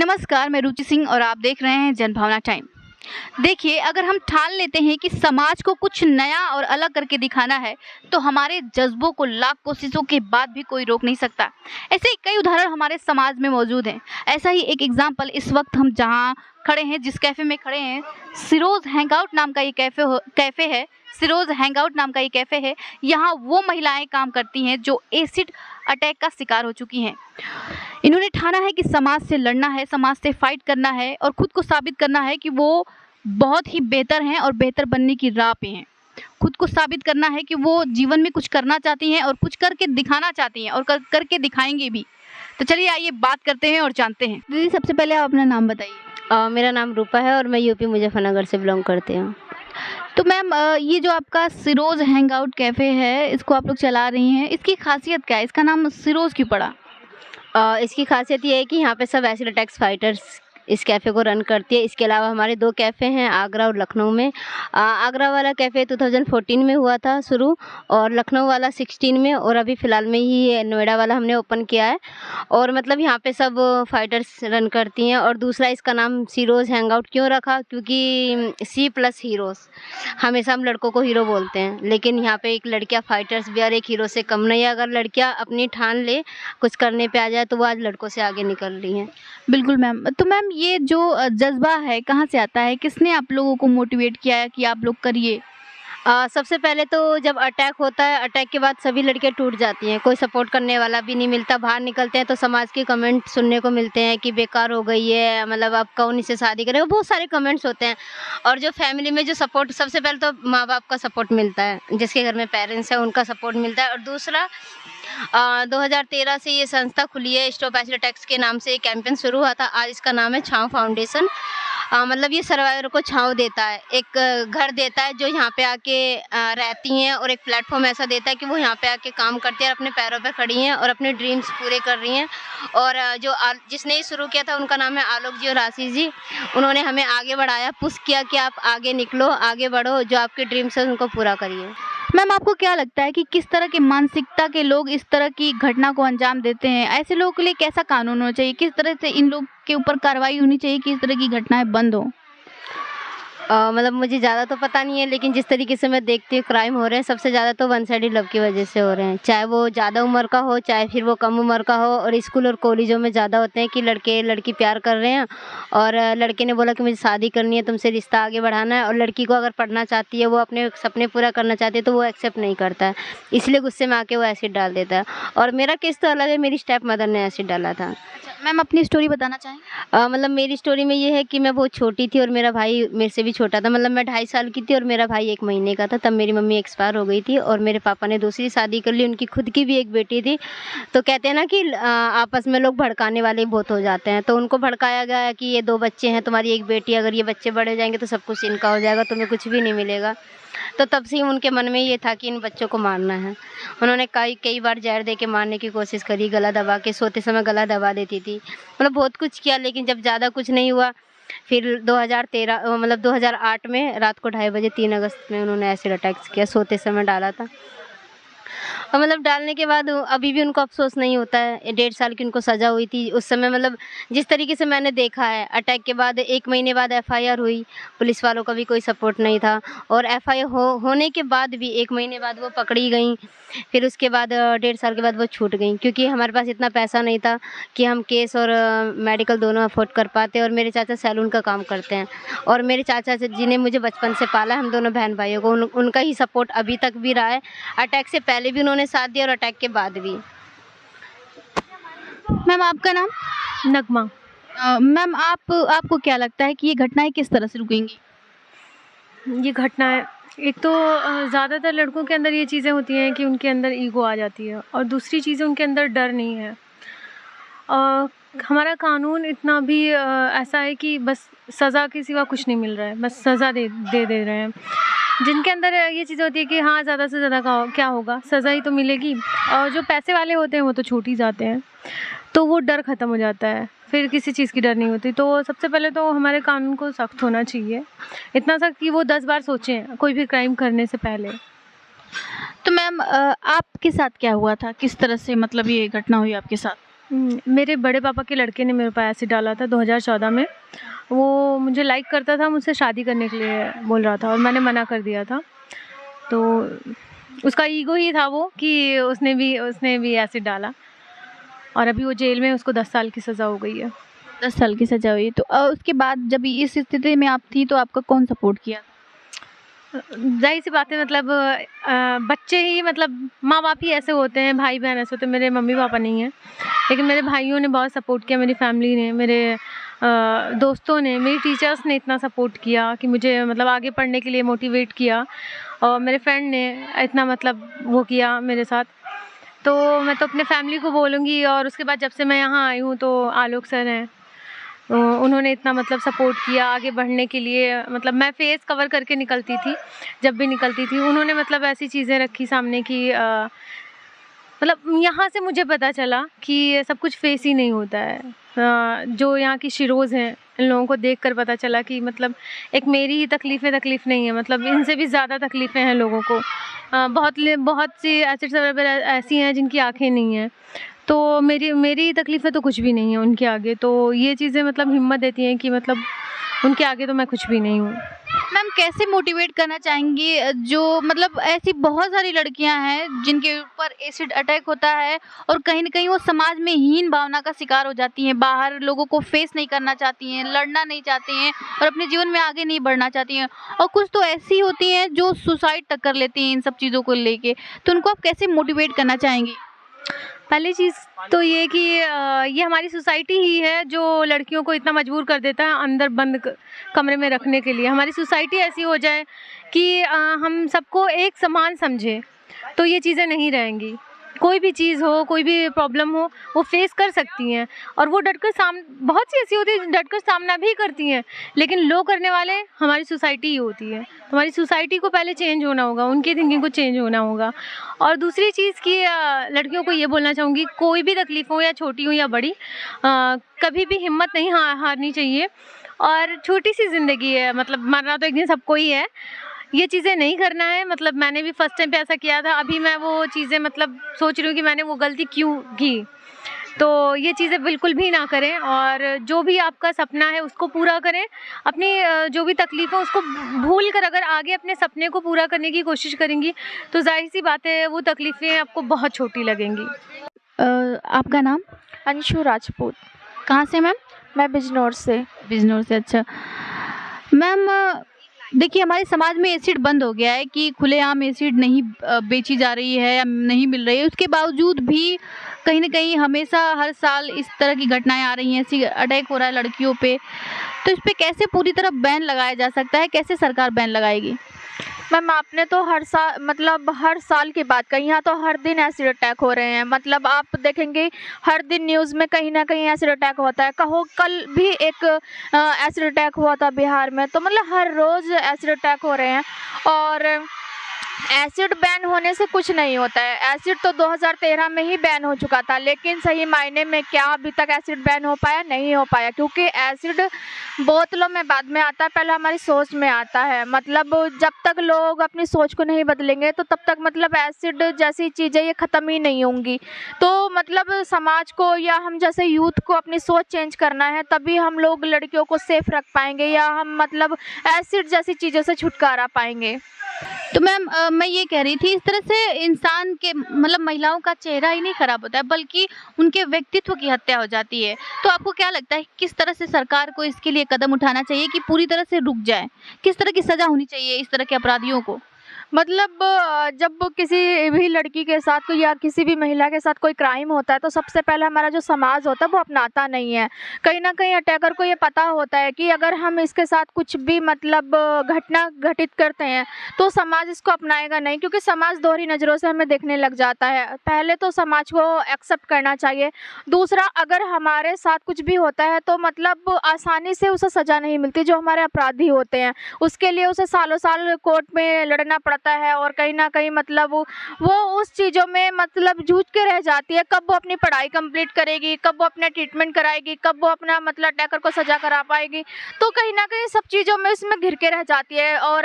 नमस्कार, मैं रुचि सिंह और आप देख रहे हैं जनभावना टाइम। देखिए, अगर हम ठान लेते हैं कि समाज को कुछ नया और अलग करके दिखाना है, तो हमारे जज्बों को लाख कोशिशों के बाद भी कोई रोक नहीं सकता। ऐसे ही कई उदाहरण हमारे समाज में मौजूद हैं। ऐसा ही एक एग्जाम्पल इस वक्त हम जहाँ खड़े हैं, जिस कैफ़े में खड़े हैं, सिरोज़ हैंगआउट नाम का ये कैफ़े है। सिरोज़ हैंगआउट नाम का ये कैफ़े है। यहाँ वो महिलाएं काम करती हैं जो एसिड अटैक का शिकार हो चुकी हैं। इन्होंने ठाना है कि समाज से लड़ना है, समाज से फाइट करना है और खुद को साबित करना है कि वो बहुत ही बेहतर हैं और बेहतर बनने की राह पे हैं। खुद को साबित करना है कि वो जीवन में कुछ करना चाहती हैं और कुछ करके दिखाना चाहती हैं और करके दिखाएंगे भी। तो चलिए आइए बात करते हैं और जानते हैं। दीदी, सबसे पहले आप अपना नाम बताइए। मेरा नाम रूपा है और मैं यूपी मुजफ्फरनगर से बिलोंग करती हूँ। तो मैम, ये जो आपका सिरोज़ हैंगआउट कैफ़े है, इसको आप लोग चला रही हैं, इसकी खासियत क्या है? इसका नाम सिरोज़ क्यों पड़ा? इसकी खासियत ये है कि यहाँ पे सब एसिड अटैक्स फाइटर्स इस कैफ़े को रन करती है। इसके अलावा हमारे 2 कैफ़े हैं आगरा और लखनऊ में। आगरा वाला कैफ़े 2014 में हुआ था शुरू, और लखनऊ वाला 16 में, और अभी फ़िलहाल में ही नोएडा वाला हमने ओपन किया है। और मतलब यहाँ पे सब फाइटर्स रन करती हैं। और दूसरा इसका नाम सिरोज़ हैंगआउट क्यों रखा, क्योंकि सी प्लस हीरोज़, हमेशा हम लड़कों को हीरो बोलते हैं, लेकिन यहाँ पे एक लड़कियाँ फाइटर्स भी और एक हीरो से कम नहीं है। अगर लड़कियाँ अपनी ठान ले, कुछ करने पे आ जाए, तो वो आज लड़कों से आगे निकल रही हैं। बिल्कुल मैम। तो मैम, ये जो जज़्बा है कहाँ से आता है? किसने आप लोगों को मोटिवेट किया है कि आप लोग करिए? सबसे पहले तो जब अटैक होता है, अटैक के बाद सभी लड़कियां टूट जाती हैं, कोई सपोर्ट करने वाला भी नहीं मिलता। बाहर निकलते हैं तो समाज के कमेंट सुनने को मिलते हैं कि बेकार हो गई है, मतलब अब कौन इससे शादी करेगा, बहुत सारे कमेंट्स होते हैं। और जो फैमिली में जो सपोर्ट, सबसे पहले तो माँ बाप का सपोर्ट मिलता है, जिसके घर में पेरेंट्स हैं उनका सपोर्ट मिलता है। और दूसरा 2013 से ये संस्था खुली है, स्टॉप एसिड अटैक्स के नाम से एक कैंपेन शुरू हुआ था। आज इसका नाम है छाँव फाउंडेशन। मतलब ये सर्वाइवर को छाँव देता है, एक घर देता है जो यहाँ पे आके रहती हैं, और एक प्लेटफॉर्म ऐसा देता है कि वो यहाँ पे आके काम करती हैं और अपने पैरों पे खड़ी हैं और अपने ड्रीम्स पूरे कर रही हैं। और जिसने ये शुरू किया था उनका नाम है आलोक जी और आशीष जी। उन्होंने हमें आगे बढ़ाया, पुश किया कि आप आगे निकलो, आगे बढ़ो, जो आपके ड्रीम्स हैं उनको पूरा करिए। मैम, आपको क्या लगता है कि किस तरह की मानसिकता के लोग इस तरह की घटना को अंजाम देते हैं? ऐसे लोगों के लिए कैसा कानून होना चाहिए? किस तरह से इन लोग के ऊपर कार्रवाई होनी चाहिए कि इस तरह की घटनाएं बंद हो? मतलब मुझे ज़्यादा तो पता नहीं है, लेकिन जिस तरीके से मैं देखती हूँ क्राइम हो रहे हैं, सबसे ज़्यादा तो वन साइडेड लव की वजह से हो रहे हैं। चाहे वो ज़्यादा उम्र का हो, चाहे फिर वो कम उम्र का हो। और स्कूल और कॉलेजों में ज़्यादा होते हैं कि लड़के लड़की प्यार कर रहे हैं, और लड़के ने बोला कि मुझे शादी करनी है, तुमसे रिश्ता आगे बढ़ाना है। और लड़की को अगर पढ़ना चाहती है, वो अपने सपने पूरा करना चाहती है, तो वो एक्सेप्ट नहीं करता है, इसलिए गुस्से में आके वो एसिड डाल देता है। और मेरा केस तो अलग है, मेरी स्टेप मदर ने एसिड डाला था। मैम, अपनी स्टोरी बताना चाहें? मतलब मेरी स्टोरी में ये है कि मैं बहुत छोटी थी और मेरा भाई मेरे से भी छोटा था। मतलब मैं 2.5 साल की थी और मेरा भाई 1 महीने का था। तब मेरी मम्मी एक्सपायर हो गई थी और मेरे पापा ने दूसरी शादी कर ली। उनकी खुद की भी एक बेटी थी। तो कहते हैं ना कि आपस में लोग भड़काने वाले बहुत हो जाते हैं। तो उनको भड़काया गया कि ये 2 बच्चे हैं, तुम्हारी एक बेटी, अगर ये बच्चे बड़े हो जाएंगे तो सब कुछ इनका हो जाएगा, तुम्हें कुछ भी नहीं मिलेगा। तो तब से ही उनके मन में ये था कि इन बच्चों को मारना है। उन्होंने कई बार जहर दे के मारने की कोशिश करी, गला दबा के, सोते समय गला दबा देती थी, मतलब बहुत कुछ किया। लेकिन जब ज़्यादा कुछ नहीं हुआ, फिर 2008 में रात को 2:30 बजे 3 अगस्त में उन्होंने एसिड अटैक्स किया, सोते समय डाला था। और मतलब डालने के बाद अभी भी उनको अफ़सोस नहीं होता है। 1.5 साल की उनको सज़ा हुई थी उस समय। मतलब जिस तरीके से मैंने देखा है, अटैक के बाद 1 महीने बाद एफआईआर हुई, पुलिस वालों का भी कोई सपोर्ट नहीं था। और एफआईआर होने के बाद भी 1 महीने बाद वो पकड़ी गई। फिर उसके बाद 1.5 साल के बाद वो छूट गई, क्योंकि हमारे पास इतना पैसा नहीं था कि हम केस और मेडिकल दोनों अफोर्ड कर पाते। और मेरे चाचा सैलून का काम करते हैं, और मेरे चाचा जी ने मुझे बचपन से पाला, हम दोनों बहन भाइयों को। उनका ही सपोर्ट अभी तक भी रहा है। अटैक से पहले भी उन्होंने साथ दिया और अटैक के बाद भी। मैम, आपका नाम? नगमा। मैम, आपको क्या लगता है कि ये घटनाएं किस तरह से रुकेंगी? ये घटनाएं, एक तो ज़्यादातर लड़कों के अंदर ये चीज़ें होती हैं कि उनके अंदर ईगो आ जाती है, और दूसरी चीज़ें उनके अंदर डर नहीं है। हमारा कानून इतना भी ऐसा है कि बस सज़ा के सिवा कुछ नहीं मिल रहा है, बस सज़ा दे रहे हैं। जिनके अंदर ये चीज़ होती है कि हाँ, ज़्यादा से ज़्यादा क्या होगा, सज़ा ही तो मिलेगी। और जो पैसे वाले होते हैं वो तो छूट ही जाते हैं, तो वो डर ख़त्म हो जाता है, फिर किसी चीज़ की डर नहीं होती। तो सबसे पहले तो हमारे कानून को सख्त होना चाहिए, इतना सख्त कि वो 10 बार सोचें कोई भी क्राइम करने से पहले। तो मैम, आपके साथ क्या हुआ था? किस तरह से मतलब ये घटना हुई आपके साथ? मेरे बड़े पापा के लड़के ने मेरे ऊपर एसिड डाला था 2014 में। वो मुझे लाइक करता था, मुझसे शादी करने के लिए बोल रहा था और मैंने मना कर दिया था। तो उसका ईगो ही था वो कि उसने भी एसिड डाला और अभी वो जेल में, उसको 10 साल की सज़ा हो गई है। 10 साल की सजा हुई। तो उसके बाद जब इस स्थिति में आप थी तो आपका कौन सपोर्ट किया? ज़ाहिर सी बात है, मतलब बच्चे ही, मतलब माँ बाप ही ऐसे होते हैं, भाई बहन ऐसे होते हैं। मेरे मम्मी पापा नहीं हैं, लेकिन मेरे भाइयों ने बहुत सपोर्ट किया, मेरी फैमिली ने, मेरे दोस्तों ने, मेरी टीचर्स ने इतना सपोर्ट किया कि मुझे मतलब आगे पढ़ने के लिए मोटिवेट किया, और मेरे फ्रेंड ने इतना मतलब वो किया मेरे साथ। तो मैं तो अपने फैमिली को बोलूँगी। और उसके बाद जब से मैं यहाँ आई हूँ तो आलोक सर हैं, उन्होंने इतना मतलब सपोर्ट किया आगे बढ़ने के लिए। मतलब मैं फेस कवर करके निकलती थी, जब भी निकलती थी उन्होंने मतलब ऐसी चीज़ें रखी सामने कि मतलब यहाँ से मुझे पता चला कि सब कुछ फेस ही नहीं होता है। जो यहाँ की शीरोज़ हैं, इन लोगों को देखकर पता चला कि मतलब एक मेरी ही तकलीफ़ नहीं है, मतलब इनसे भी ज़्यादा तकलीफ़ें हैं लोगों को। बहुत सी एसिड सर्वाइवर ऐसी हैं जिनकी आँखें नहीं हैं, तो मेरी तकलीफ़ें तो कुछ भी नहीं है उनके आगे। तो ये चीज़ें मतलब हिम्मत देती हैं कि मतलब उनके आगे तो मैं कुछ भी नहीं हूँ। मैम कैसे मोटिवेट करना चाहेंगी जो मतलब ऐसी बहुत सारी लड़कियां हैं जिनके ऊपर एसिड अटैक होता है और कहीं न कहीं वो समाज में हीन भावना का शिकार हो जाती हैं, बाहर लोगों को फेस नहीं करना चाहती हैं, लड़ना नहीं चाहती हैं और अपने जीवन में आगे नहीं बढ़ना चाहती हैं, और कुछ तो ऐसी होती हैं जो सुसाइड तक कर लेती हैं इन सब चीज़ों को लेके, तो उनको आप कैसे मोटिवेट करना चाहेंगी? पहली चीज़ तो ये कि ये हमारी सोसाइटी ही है जो लड़कियों को इतना मजबूर कर देता है अंदर बंद कमरे में रखने के लिए। हमारी सोसाइटी ऐसी हो जाए कि हम सबको एक समान समझें, तो ये चीज़ें नहीं रहेंगी। कोई भी चीज़ हो, कोई भी प्रॉब्लम हो, वो फेस कर सकती हैं और वो डटकर बहुत सी ऐसी होती है डटकर सामना भी करती हैं, लेकिन लो करने वाले हमारी सोसाइटी ही होती है। तो हमारी सोसाइटी को पहले चेंज होना होगा, उनकी थिंकिंग को चेंज होना होगा। और दूसरी चीज़ कि लड़कियों को ये बोलना चाहूँगी, कोई भी तकलीफ़ हो या छोटी हो या बड़ी, कभी भी हिम्मत नहीं हारनी चाहिए। और छोटी सी ज़िंदगी है, मतलब मरना तो एक दिन सबको ही है, ये चीज़ें नहीं करना है। मतलब मैंने भी फर्स्ट टाइम पे ऐसा किया था, अभी मैं वो चीज़ें मतलब सोच रही हूँ कि मैंने वो गलती क्यों की। तो ये चीज़ें बिल्कुल भी ना करें और जो भी आपका सपना है उसको पूरा करें। अपनी जो भी तकलीफ़ है उसको भूल कर अगर आगे अपने सपने को पूरा करने की कोशिश करेंगी तो ज़ाहिर सी बात है वो तकलीफ़ें आपको बहुत छोटी लगेंगी। आपका नाम? अंशु राजपूत। कहाँ से मैम? मैं बिजनौर से। बिजनौर से। अच्छा मैम, देखिए हमारे समाज में एसिड बंद हो गया है कि खुलेआम एसिड नहीं बेची जा रही है या नहीं मिल रही है, उसके बावजूद भी कहीं न कहीं हमेशा हर साल इस तरह की घटनाएं आ रही हैं, ऐसी अटैक हो रहा है लड़कियों पे, तो इस पे कैसे पूरी तरह बैन लगाया जा सकता है? कैसे सरकार बैन लगाएगी? मैम आपने तो हर साल की बात कही। यहाँ तो हर दिन एसिड अटैक हो रहे हैं। मतलब आप देखेंगे हर दिन न्यूज़ में कहीं ना कहीं एसिड अटैक होता है। कहो कल भी एक एसिड अटैक हुआ था बिहार में, तो मतलब हर रोज़ एसिड अटैक हो रहे हैं। और एसिड बैन होने से कुछ नहीं होता है। एसिड तो 2013 में ही बैन हो चुका था, लेकिन सही मायने में क्या अभी तक एसिड बैन हो पाया? नहीं हो पाया, क्योंकि एसिड बोतलों में बाद में आता है, पहले हमारी सोच में आता है। मतलब जब तक लोग अपनी सोच को नहीं बदलेंगे तो तब तक मतलब एसिड जैसी चीज़ें ये ख़त्म ही नहीं होंगी। तो मतलब समाज को या हम जैसे यूथ को अपनी सोच चेंज करना है, तभी हम लोग लड़कियों को सेफ रख पाएंगे या हम मतलब एसिड जैसी चीज़ों से छुटकारा पाएंगे। तो मैम मैं ये कह रही थी, इस तरह से इंसान के मतलब महिलाओं का चेहरा ही नहीं खराब होता है बल्कि उनके व्यक्तित्व की हत्या हो जाती है। तो आपको क्या लगता है किस तरह से सरकार को इसके लिए कदम उठाना चाहिए कि पूरी तरह से रुक जाए? किस तरह की सज़ा होनी चाहिए इस तरह के अपराधियों को? मतलब जब किसी भी लड़की के साथ कोई या किसी भी महिला के साथ कोई क्राइम होता है तो सबसे पहले हमारा जो समाज होता है वो अपनाता नहीं है। कहीं ना कहीं अटैकर को ये पता होता है कि अगर हम इसके साथ कुछ भी मतलब घटना घटित करते हैं तो समाज इसको अपनाएगा नहीं, क्योंकि समाज दोहरी नज़रों से हमें देखने लग जाता है। पहले तो समाज को एक्सेप्ट करना चाहिए। दूसरा, अगर हमारे साथ कुछ भी होता है तो मतलब आसानी से उसे सज़ा नहीं मिलती। जो हमारे अपराधी होते हैं उसके लिए उसे सालों साल कोर्ट में लड़ना पड़ता पड़ता है और कहीं न कहीं मतलब वो उस चीज़ों में मतलब जूझ के रह जाती है। कब वो अपनी पढ़ाई कंप्लीट करेगी, कब वो अपना ट्रीटमेंट कराएगी, कब वो अपना मतलब अटैकर को सज़ा करा पाएगी। तो कहीं न कहीं सब चीज़ों में उसमें घिर के रह जाती है और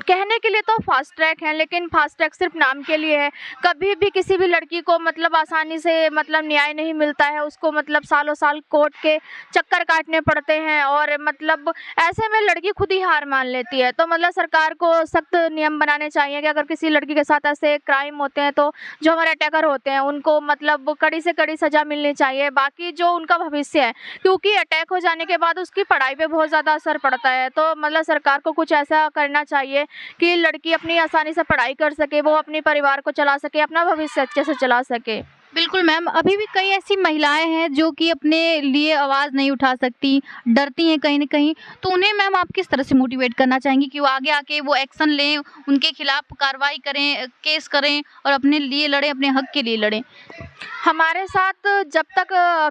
कहने के लिए तो फास्ट ट्रैक है, लेकिन फास्ट ट्रैक सिर्फ नाम के लिए है। कभी भी किसी भी लड़की को मतलब आसानी से मतलब न्याय नहीं मिलता है, उसको मतलब सालों साल कोर्ट के चक्कर काटने पड़ते हैं और मतलब ऐसे में लड़की खुद ही हार मान लेती है। तो मतलब सरकार को सख्त नियम बनाने चाहिए कि अगर किसी लड़की के साथ ऐसे क्राइम होते हैं तो जो हमारे अटैकर होते हैं उनको मतलब कड़ी से कड़ी सज़ा मिलनी चाहिए। बाकी जो उनका भविष्य है, क्योंकि अटैक हो जाने के बाद उसकी पढ़ाई पे बहुत ज़्यादा असर पड़ता है, तो मतलब सरकार को कुछ ऐसा करना चाहिए कि लड़की अपनी आसानी से पढ़ाई कर सके, वो अपने परिवार को चला सके, अपना भविष्य अच्छे से चला सके। बिल्कुल मैम, अभी भी कई ऐसी महिलाएं हैं जो कि अपने लिए आवाज़ नहीं उठा सकती, डरती हैं कहीं न कहीं, तो उन्हें मैम आप किस तरह से मोटिवेट करना चाहेंगी कि वो आगे आके वो एक्शन लें, उनके खिलाफ कार्रवाई करें, केस करें और अपने लिए लड़ें, अपने हक के लिए लड़ें? हमारे साथ जब तक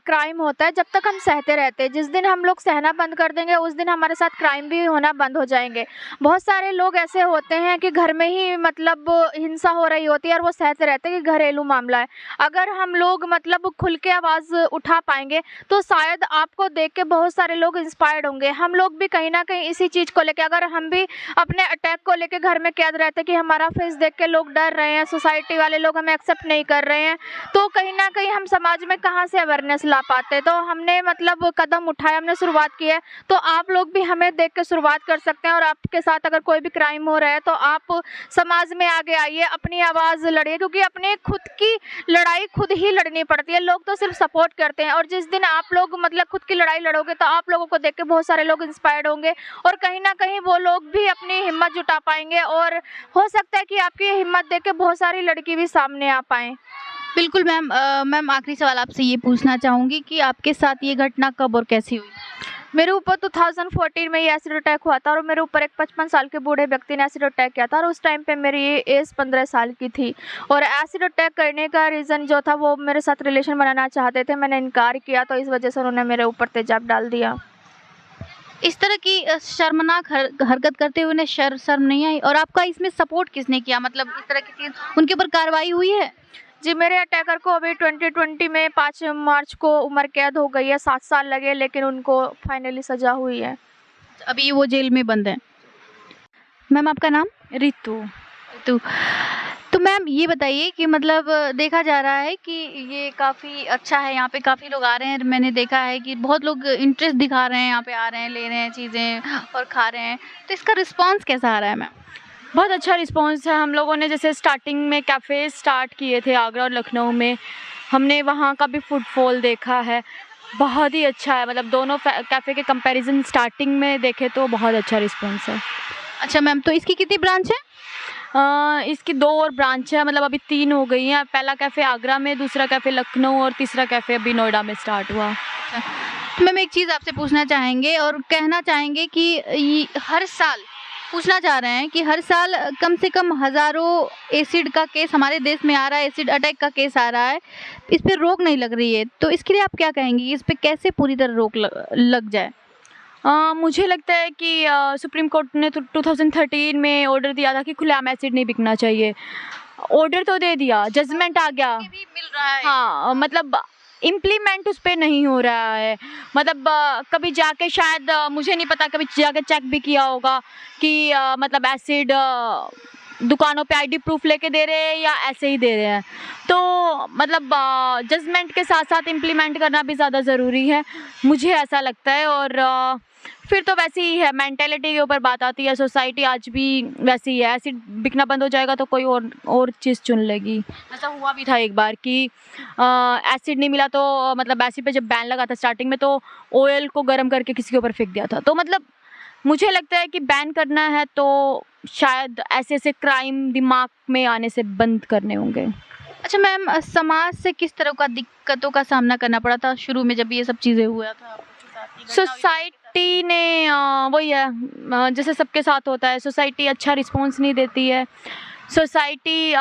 क्राइम होता है, जब तक हम सहते रहते हैं, जिस दिन हम लोग सहना बंद कर देंगे उस दिन हमारे साथ क्राइम भी होना बंद हो जाएंगे। बहुत सारे लोग ऐसे होते हैं कि घर में ही मतलब हिंसा हो रही होती है और वो सहते रहते हैं कि घरेलू मामला है। अगर हम लोग मतलब खुल के आवाज़ उठा पाएंगे तो शायद आपको देख के बहुत सारे लोग इंस्पायर्ड होंगे। हम लोग भी कहीं ना कहीं इसी चीज़ को लेके, अगर हम भी अपने अटैक को लेके घर में कैद रहते कि हमारा फेस देख के लोग डर रहे हैं, सोसाइटी वाले लोग हमें एक्सेप्ट नहीं कर रहे हैं, तो कहीं ना कहीं हम समाज में कहाँ से अवेयरनेस ला पाते। तो हमने मतलब कदम उठाया, हमने शुरुआत की है, तो आप लोग भी हमें देख के शुरुआत कर सकते हैं। और आपके साथ अगर कोई भी क्राइम हो रहा है तो आप समाज में आगे आइए, अपनी आवाज़ लड़िए, क्योंकि अपने खुद की लड़ाई खुद ही लड़नी पड़ती है। लोग तो सिर्फ सपोर्ट करते हैं और जिस दिन आप लोग मतलब खुद की लड़ाई लड़ोगे तो आप लोगों को देख के बहुत सारे लोग इंस्पायर्ड होंगे और कहीं ना कहीं वो लोग भी अपनी हिम्मत जुटा पाएंगे और हो सकता है कि आपकी हिम्मत देख के बहुत सारी लड़की भी सामने आ पाएँ। बिल्कुल मैम, मैम आखिरी सवाल आपसे ये पूछना चाहूँगी कि आपके साथ ये घटना कब और कैसे हुई? मेरे ऊपर 2014 में ये एसिड अटैक हुआ था और मेरे ऊपर एक 55 साल के बूढ़े व्यक्ति ने एसिड अटैक किया था और उस टाइम पे मेरी एज 15 साल की थी। और एसिड अटैक करने का रीज़न जो था, वो मेरे साथ रिलेशन बनाना चाहते थे, मैंने इनकार किया तो इस वजह से उन्होंने मेरे ऊपर तेजाब डाल दिया। इस तरह की शर्मनाक हरकत करते हुए उन्हें शर्म नहीं आई? और आपका इसमें सपोर्ट किसने किया, मतलब इस तरह की चीज़ उनके ऊपर कार्रवाई हुई है? जी, मेरे अटैकर को अभी 2020 में 5 मार्च को उम्र कैद हो गई है। 7 साल लगे लेकिन उनको फाइनली सज़ा हुई है। अभी वो जेल में बंद है। मैम आपका नाम? रितु। तो मैम ये बताइए कि मतलब देखा जा रहा है कि ये काफ़ी अच्छा है, यहाँ पे काफ़ी लोग आ रहे हैं, मैंने देखा है कि बहुत लोग इंटरेस्ट दिखा रहे हैं, यहाँ पे आ रहे हैं, ले रहे हैं चीज़ें और खा रहे हैं, तो इसका रिस्पांस कैसा आ रहा है मैम? बहुत अच्छा रिस्पांस है। हम लोगों ने जैसे स्टार्टिंग में कैफ़े स्टार्ट किए थे आगरा और लखनऊ में, हमने वहाँ का भी फुटफॉल देखा है, बहुत ही अच्छा है। मतलब दोनों कैफ़े के कंपैरिजन स्टार्टिंग में देखें तो बहुत अच्छा रिस्पांस है। अच्छा मैम, तो इसकी कितनी ब्रांच है? इसकी 2 और ब्रांच है, मतलब अभी 3 हो गई हैं। पहला कैफ़े आगरा में, दूसरा कैफ़े लखनऊ और तीसरा कैफ़े अभी नोएडा में स्टार्ट हुआ। तो मैम एक चीज़ आपसे पूछना चाहेंगे और कहना चाहेंगे कि हर साल पूछना चाह रहे हैं कि हर साल कम से कम हज़ारों एसिड का केस हमारे देश में आ रहा है, एसिड अटैक का केस आ रहा है, इस पे रोक नहीं लग रही है, तो इसके लिए आप क्या कहेंगी, इस पे कैसे पूरी तरह रोक लग जाए? मुझे लगता है कि सुप्रीम कोर्ट ने 2013 में ऑर्डर दिया था कि खुलेआम एसिड नहीं बिकना चाहिए। ऑर्डर तो दे दिया, जजमेंट आ गया, भी मिल रहा है। हाँ, मतलब इम्प्लीमेंट उस पर नहीं हो रहा है। मतलब कभी जाके शायद मुझे नहीं पता, कभी जाके चेक भी किया होगा कि मतलब एसिड दुकानों पे आईडी प्रूफ लेके दे रहे हैं या ऐसे ही दे रहे हैं। तो मतलब जजमेंट के साथ साथ इम्प्लीमेंट करना भी ज़्यादा ज़रूरी है, मुझे ऐसा लगता है। और फिर तो वैसे ही है, मेंटेलिटी के ऊपर बात आती है, सोसाइटी आज भी वैसी है। एसिड बिकना बंद हो जाएगा तो कोई और चीज़ चुन लेगी। ऐसा हुआ भी था एक बार कि एसिड नहीं मिला तो मतलब एसिड पे जब बैन लगा था स्टार्टिंग में तो ऑयल को गर्म करके किसी के ऊपर फेंक दिया था। तो मतलब मुझे लगता है कि बैन करना है तो शायद ऐसे ऐसे क्राइम दिमाग में आने से बंद करने होंगे। अच्छा मैम, समाज से किस तरह का दिक्कतों का सामना करना पड़ा था शुरू में जब ये सब चीज़ें हुआ था? सोसाइटी ने वही है, जैसे सबके साथ होता है, सोसाइटी अच्छा रिस्पॉन्स नहीं देती है। सोसाइटी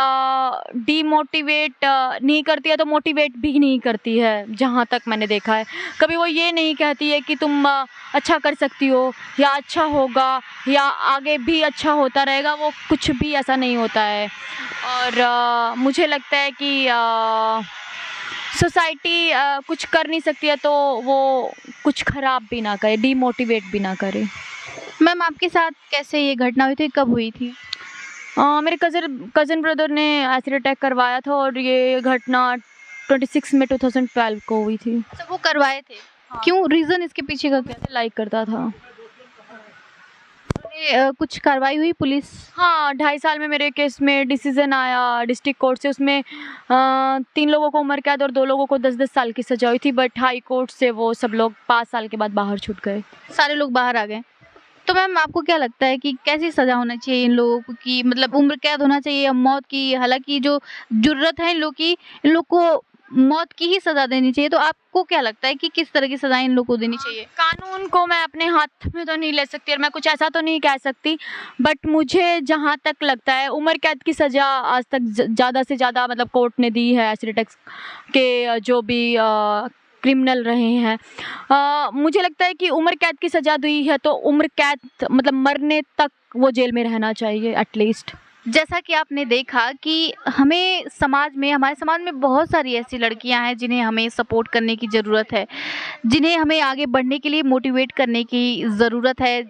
डीमोटिवेट नहीं करती है तो मोटिवेट भी नहीं करती है, जहाँ तक मैंने देखा है। कभी वो ये नहीं कहती है कि तुम अच्छा कर सकती हो या अच्छा होगा या आगे भी अच्छा होता रहेगा, वो कुछ भी ऐसा नहीं होता है। और मुझे लगता है कि सोसाइटी कुछ कर नहीं सकती है तो वो कुछ ख़राब भी ना करे, डीमोटिवेट भी ना करे। मैम आपके साथ कैसे ये घटना हुई थी, कब हुई थी? मेरे कज़न ब्रदर ने एसिड अटैक करवाया था और ये घटना 26 में 2012 को हुई थी। अच्छा, वो करवाए थे? क्यों, रीज़न इसके पीछे का क्या? लाइक करता था। कुछ कार्रवाई हुई पुलिस? हाँ, 2.5 साल में मेरे केस में डिसीज़न आया डिस्ट्रिक्ट कोर्ट से, उसमें 3 लोगों को उम्र कैद और 2 लोगों को 10-10 साल की सज़ा हुई थी, बट हाई कोर्ट से वो सब लोग 5 साल के बाद बाहर छूट गए। सारे लोग बाहर आ गए। तो मैम आपको क्या लगता है कि कैसी सज़ा होना चाहिए इन लोगों को, कि मतलब उम्र कैद होना चाहिए या मौत की? हालाँकि जो जुर्रत है इन लोग को मौत की ही सज़ा देनी चाहिए। तो आपको क्या लगता है कि किस तरह की सज़ा इन लोगों को देनी चाहिए? कानून को मैं अपने हाथ में तो नहीं ले सकती और मैं कुछ ऐसा तो नहीं कह सकती, बट मुझे जहाँ तक लगता है उम्र कैद की सज़ा आज तक ज़्यादा से ज़्यादा मतलब कोर्ट ने दी है एसिड अटैक्स के जो भी क्रिमिनल रहे हैं। मुझे लगता है कि उम्र कैद की सज़ा दी है तो उम्र कैद मतलब मरने तक वो जेल में रहना चाहिए एटलीस्ट। जैसा कि आपने देखा कि हमारे समाज में बहुत सारी ऐसी लड़कियां हैं जिन्हें हमें सपोर्ट करने की ज़रूरत है, जिन्हें हमें आगे बढ़ने के लिए मोटिवेट करने की ज़रूरत है।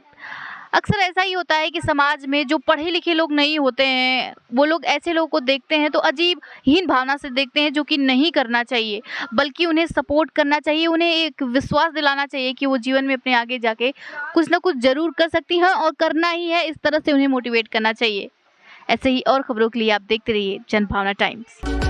अक्सर ऐसा ही होता है कि समाज में जो पढ़े लिखे लोग नहीं होते हैं, वो लोग ऐसे लोगों को देखते हैं तो अजीब हीन भावना से देखते हैं, जो कि नहीं करना चाहिए, बल्कि उन्हें सपोर्ट करना चाहिए, उन्हें एक विश्वास दिलाना चाहिए कि वो जीवन में अपने आगे जाके कुछ ना कुछ ज़रूर कर सकती हैं और करना ही है। इस तरह से उन्हें मोटिवेट करना चाहिए। ऐसे ही और खबरों के लिए आप देखते रहिए जनभावना टाइम्स।